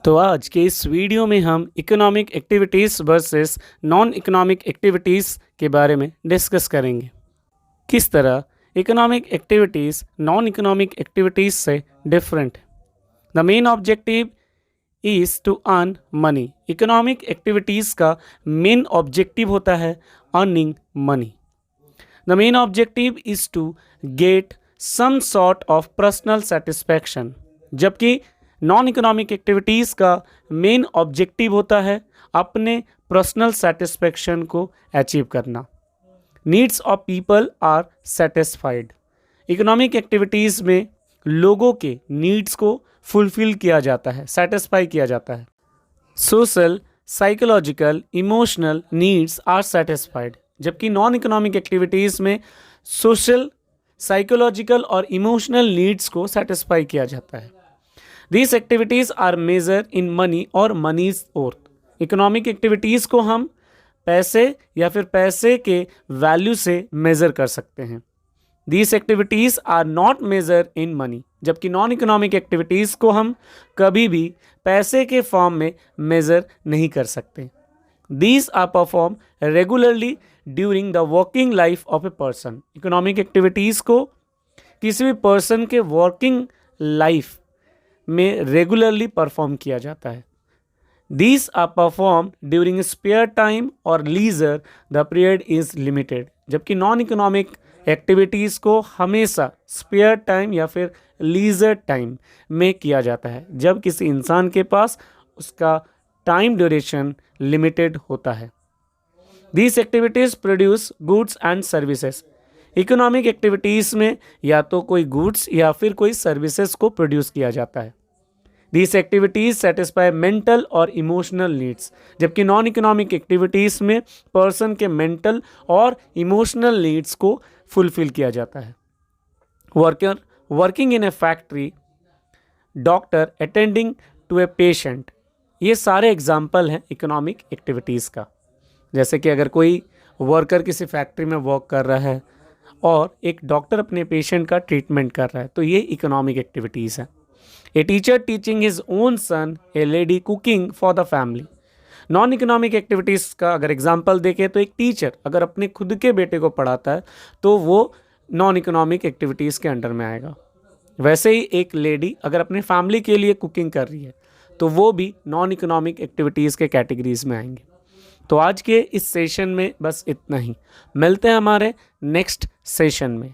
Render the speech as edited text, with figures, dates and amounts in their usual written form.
तो आज के इस वीडियो में हम economic activities versus non economic activities के बारे में डिस्कस करेंगे। किस तरह economic activities non economic activities से डिफरेंट है। The main objective is to earn money. Economic activities का मेन ऑब्जेक्टिव होता है earning money. The main objective is to get some sort of personal satisfaction, जबकि non economic activities का main objective होता है अपने पर्सनल सेटिस्फैक्शन को achieve करना। Needs of people are satisfied. Economic activities में लोगों के नीड्स को फुलफिल किया जाता है, सेटिस्फाई किया जाता है। Social, psychological, emotional needs are satisfied, जबकि नॉन इकोनॉमिक एक्टिविटीज़ में सोशल, साइकोलॉजिकल और इमोशनल नीड्स को सेटिस्फाई किया जाता है। These activities are measured in money or money's worth. Economic activities को हम पैसे या फिर पैसे के वैल्यू से मेज़र कर सकते हैं। These activities are not measured in money. जबकि नॉन इकोनॉमिक एक्टिविटीज़ को हम कभी भी पैसे के फॉर्म में मेज़र नहीं कर सकते। These are performed regularly during the working life of a person. Economic activities को किसी भी पर्सन के वर्किंग लाइफ में रेगुलरली परफॉर्म किया जाता है। These are performed during spare time और leisure, the period is limited. जबकि नॉन इकोनॉमिक एक्टिविटीज़ को हमेशा स्पेयर टाइम या फिर लीजर टाइम में किया जाता है, जब किसी इंसान के पास उसका टाइम ड्यूरेशन लिमिटेड होता है। These activities produce goods and services. Economic activities में या तो कोई गुड्स या फिर कोई सर्विसेज को प्रोड्यूस किया जाता है। These activities satisfy मेंटल और इमोशनल नीड्स, जबकि नॉन इकोनॉमिक एक्टिविटीज़ में पर्सन के मेंटल और इमोशनल नीड्स को फुलफिल किया जाता है। Worker working in a factory, doctor attending to a patient, ये सारे एग्जाम्पल हैं इकोनॉमिक एक्टिविटीज़ का। जैसे कि अगर कोई वर्कर किसी फैक्ट्री में वर्क कर रहा है और एक डॉक्टर अपने पेशेंट का ट्रीटमेंट कर रहा है, तो ये इकोनॉमिक एक्टिविटीज़ है। A teacher teaching his own son, A lady cooking for the family. Non economic activities का अगर एग्जांपल देखें तो एक टीचर अगर अपने खुद के बेटे को पढ़ाता है तो वो नॉन इकोनॉमिक एक्टिविटीज़ के अंडर में आएगा। वैसे ही एक लेडी अगर अपने फैमिली के लिए कुकिंग कर रही है तो वो भी नॉन इकोनॉमिक एक्टिविटीज़ के कैटेगरीज में आएंगे। तो आज के इस सेशन में बस इतना ही। मिलते हैं हमारे नेक्स्ट सेशन में।